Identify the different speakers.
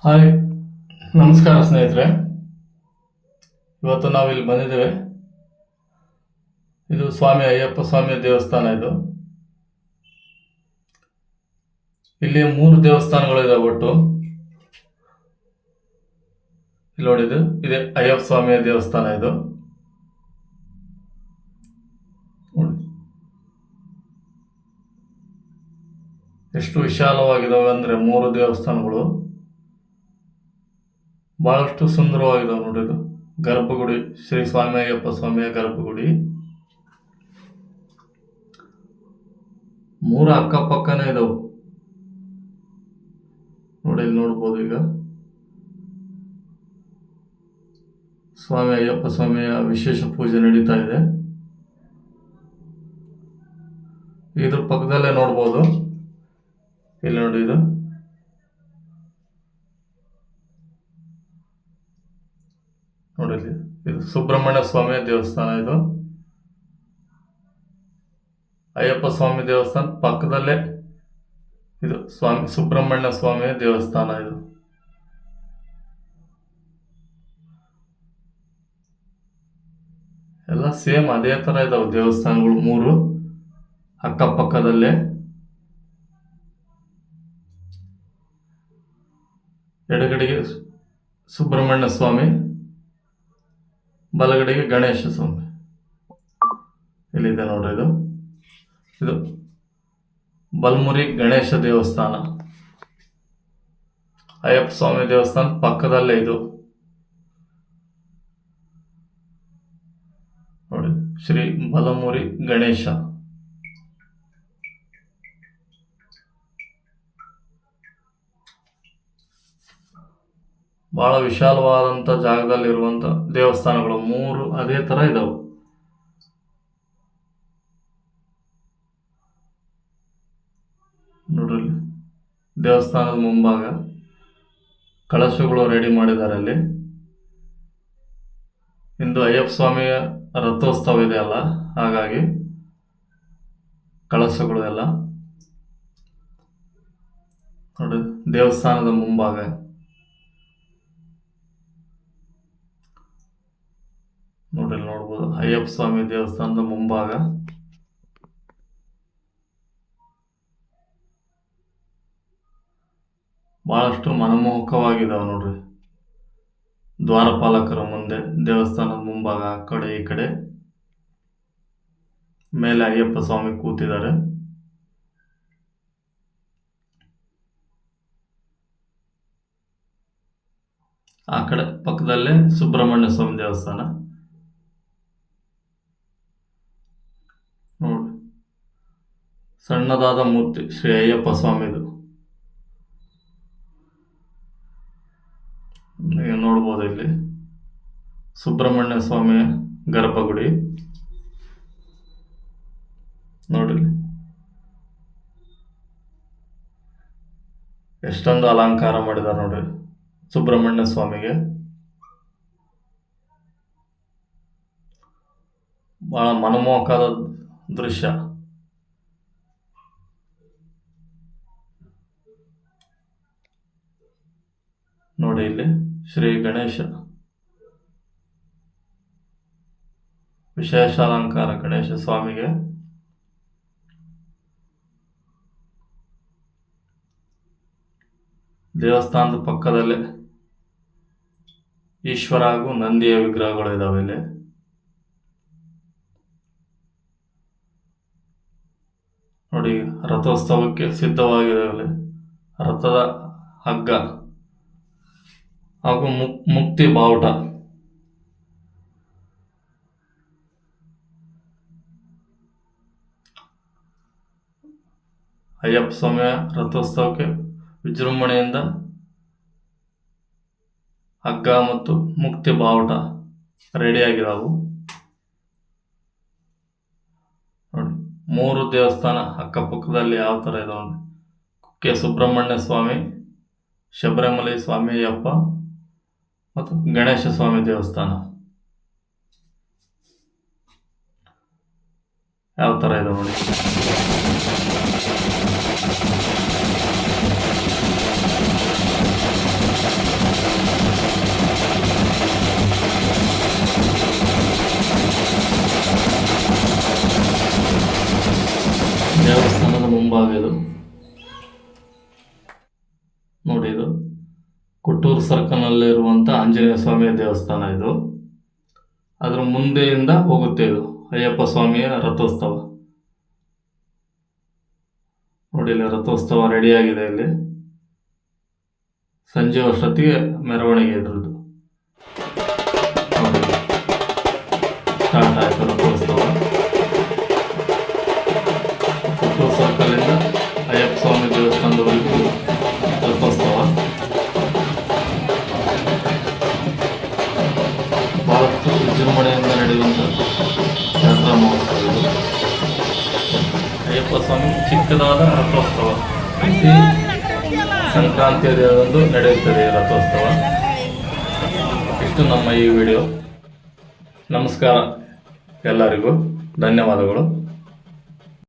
Speaker 1: Hi, ನಮಸ್ಕಾರ ಸ್ನೇಹಿತರೆ. ಇವತ್ತು ನಾವಿಲ್ಲಿ ಬಂದಿದ್ದೇವೆ. ಇದು ಸ್ವಾಮಿ ಅಯ್ಯಪ್ಪ ಸ್ವಾಮಿಯ ದೇವಸ್ಥಾನ. ಇಲ್ಲಿ 3 ದೇವಸ್ಥಾನಗಳಿದಾವೆ ಒಟ್ಟು. ಇಲ್ಲಿ ನೋಡಿದ್ದು ಇದೆ ಅಯ್ಯಪ್ಪ ಸ್ವಾಮಿಯ ದೇವಸ್ಥಾನ. ಇದು ನೋಡಿ ಎಷ್ಟು ವಿಶಾಲವಾಗಿದ್ದಾವೆ ಅಂದ್ರೆ 3 ದೇವಸ್ಥಾನಗಳು ಬಹಳಷ್ಟು ಸುಂದರವಾಗಿದ್ದಾವೆ. ನೋಡಿದ್ದು ಗರ್ಭಗುಡಿ, ಶ್ರೀ ಸ್ವಾಮಿ ಅಯ್ಯಪ್ಪ ಸ್ವಾಮಿಯ ಗರ್ಭಗುಡಿ. 3 ಅಕ್ಕಪಕ್ಕನೇ ಇದಾವೆ. ನೋಡಿ, ಇಲ್ಲಿ ನೋಡ್ಬೋದು. ಈಗ ಸ್ವಾಮಿ ಅಯ್ಯಪ್ಪ ಸ್ವಾಮಿಯ ವಿಶೇಷ ಪೂಜೆ ನಡೀತಾ ಇದೆ. ಇದ್ರ ಪಕ್ಕದಲ್ಲೇ ನೋಡ್ಬೋದು. ಇಲ್ಲಿ ನೋಡಿ, ಇದು ಸುಬ್ರಹ್ಮಣ್ಯ ಸ್ವಾಮಿಯ ದೇವಸ್ಥಾನ. ಇದು ಅಯ್ಯಪ್ಪ ಸ್ವಾಮಿ ದೇವಸ್ಥಾನ ಪಕ್ಕದಲ್ಲೇ ಇದು ಸುಬ್ರಹ್ಮಣ್ಯ ಸ್ವಾಮಿಯ ದೇವಸ್ಥಾನ. ಇದು ಎಲ್ಲ ಸೇಮ್ ಅದೇ ತರ ಇದಾವೆ ದೇವಸ್ಥಾನಗಳು 3 ಅಕ್ಕಪಕ್ಕದಲ್ಲೇ. ಎಡಗಡೆಗೆ ಸುಬ್ರಹ್ಮಣ್ಯ ಸ್ವಾಮಿ, ಬಲಗಡೆಗೆ ಗಣೇಶ ಸ್ವಾಮಿ ಇಲ್ಲಿದೆ ನೋಡ್ರಿ. ಇದು ಬಲ್ಮುರಿ ಗಣೇಶ ದೇವಸ್ಥಾನ. ಅಯ್ಯಪ್ಪ ಸ್ವಾಮಿ ದೇವಸ್ಥಾನ ಪಕ್ಕದಲ್ಲೇ ಇದು ನೋಡಿ, ಶ್ರೀ ಬಲಮುರಿ ಗಣೇಶ. ಬಹಳ ವಿಶಾಲವಾದಂತ ಜಾಗದಲ್ಲಿ ಇರುವಂತ ದೇವಸ್ಥಾನಗಳು 3 ಅದೇ ತರ ಇದಾವೆ. ನೋಡ್ರಿ, ದೇವಸ್ಥಾನದ ಮುಂಭಾಗ ಕಳಶಗಳು ರೆಡಿ ಮಾಡಿದ್ದಾರೆ. ಅಲ್ಲಿ ಇಂದು ಅಯ್ಯಪ್ಪ ಸ್ವಾಮಿಯ ರಥೋತ್ಸವ ಇದೆ ಅಲ್ಲ, ಹಾಗಾಗಿ ಕಳಶಗಳು ಎಲ್ಲ ನೋಡಿ ದೇವಸ್ಥಾನದ ಮುಂಭಾಗ. ನೋಡ್ಬೋದು ಅಯ್ಯಪ್ಪ ಸ್ವಾಮಿ ದೇವಸ್ಥಾನದ ಮುಂಭಾಗ. ಬಹಳಷ್ಟು ಮನಮೋಹಕವಾಗಿದ್ದಾವೆ ನೋಡ್ರಿ. ದ್ವಾರಪಾಲಕರ ಮುಂದೆ ದೇವಸ್ಥಾನದ ಮುಂಭಾಗ ಆ ಕಡೆ ಈ ಕಡೆ ಮೇಲೆ ಅಯ್ಯಪ್ಪ ಸ್ವಾಮಿ ಕೂತಿದ್ದಾರೆ. ಆ ಕಡೆ ಪಕ್ಕದಲ್ಲೇ ಸುಬ್ರಹ್ಮಣ್ಯ ಸ್ವಾಮಿ ದೇವಸ್ಥಾನ. ನೋಡಿ, ಸಣ್ಣದಾದ ಮೂರ್ತಿ ಶ್ರೀ ಅಯ್ಯಪ್ಪ ಸ್ವಾಮಿದು ನೋಡ್ಬೋದು. ಇಲ್ಲಿ ಸುಬ್ರಹ್ಮಣ್ಯ ಸ್ವಾಮಿಯ ಗರ್ಭಗುಡಿ ನೋಡ್ರಿ, ಎಷ್ಟೊಂದು ಅಲಂಕಾರ ಮಾಡಿದ್ದಾರೆ ನೋಡ್ರಿ ಸುಬ್ರಹ್ಮಣ್ಯ ಸ್ವಾಮಿಗೆ. ಬಹಳ ಮನಮೋಹಕವಾದ ದೃಶ್ಯ. ನೋಡಿ, ಇಲ್ಲಿ ಶ್ರೀ ಗಣೇಶ, ವಿಶೇಷ ಅಲಂಕಾರ ಗಣೇಶ ಸ್ವಾಮಿಗೆ. ದೇವಸ್ಥಾನದ ಪಕ್ಕದಲ್ಲೇ ಈಶ್ವರ ಹಾಗೂ ನಂದಿಯ ವಿಗ್ರಹಗಳು ಇದಾವೆ. ಇಲ್ಲಿ ನೋಡಿ, ರಥೋತ್ಸವಕ್ಕೆ ಸಿದ್ಧವಾಗಿದ್ದಾವೆ. ರಥದ ಹಗ್ಗ ಹಾಗೂ ಮುಕ್ತಿ ಬಾವುಟ. ಅಯ್ಯಪ್ಪ ಸ್ವಾಮಿಯ ರಥೋತ್ಸವಕ್ಕೆ ವಿಜೃಂಭಣೆಯಿಂದ ಹಗ್ಗ ಮತ್ತು ಮುಕ್ತಿ ಬಾವುಟ ರೆಡಿಯಾಗಿದ್ದಾವು. ನೋಡಿ, 3 ದೇವಸ್ಥಾನ ಅಕ್ಕಪಕ್ಕದಲ್ಲಿ ಯಾವ ತರ ಇದಾವೆ ನೋಡಿ. ಕುಕ್ಕೆ ಸುಬ್ರಹ್ಮಣ್ಯ ಸ್ವಾಮಿ, ಶಬರಿಮಲೆ ಸ್ವಾಮಿ ಅಯ್ಯಪ್ಪ ಮತ್ತು ಗಣೇಶ ಸ್ವಾಮಿ ದೇವಸ್ಥಾನ ಯಾವ ತರ ಇದೆ ನೋಡಿ. ಭಾಗ ಇದು. ನೋಡಿ, ಇದು ಕೊಟ್ಟೂರು ಸರ್ಕಲ್ನಲ್ಲಿರುವಂಥ ಆಂಜನೇಯ ಸ್ವಾಮಿಯ ದೇವಸ್ಥಾನ ಇದು. ಅದರ ಮುಂದೆಯಿಂದ ಹೋಗುತ್ತೆ ಇದು ಅಯ್ಯಪ್ಪ ಸ್ವಾಮಿಯ ರಥೋತ್ಸವ. ನೋಡಿ, ಇಲ್ಲಿ ರಥೋತ್ಸವ ರೆಡಿಯಾಗಿದೆ. ಇಲ್ಲಿ ಸಂಜೆ ಅಷ್ಟೊತ್ತಿಗೆ ಮೆರವಣಿಗೆ ಇದ್ರದ್ದು. ನೋಡಿ, ಸ್ಟಾರ್ಟ್ ಆಯಿತು ರಥೋತ್ಸವ. ಕೊಟ್ಟೂರು ಸರ್ಕಲಿಂದ ಅಯ್ಯಪ್ಪ ಸ್ವಾಮಿ ದೇವಸ್ಥಾನದವರೆಗೂ ರಥೋತ್ಸವ. ಬಹಳಷ್ಟು ವಿಜೃಂಭಣೆಯಿಂದ ನಡೆಯುವಂಥ ಜಾತ್ರಾ ಮಹೋತ್ಸವ ಇದು. ಅಯ್ಯಪ್ಪ ಸ್ವಾಮಿ ಚಿಕ್ಕದಾದ ರಥೋತ್ಸವ ಪ್ರತಿ ಸಂಕ್ರಾಂತಿಯ ದಿನದಂದು ನಡೆಯುತ್ತದೆ ರಥೋತ್ಸವ. ಇಷ್ಟು ನಮ್ಮ ಈ ವಿಡಿಯೋ. ನಮಸ್ಕಾರ ಎಲ್ಲರಿಗೂ, ಧನ್ಯವಾದಗಳು.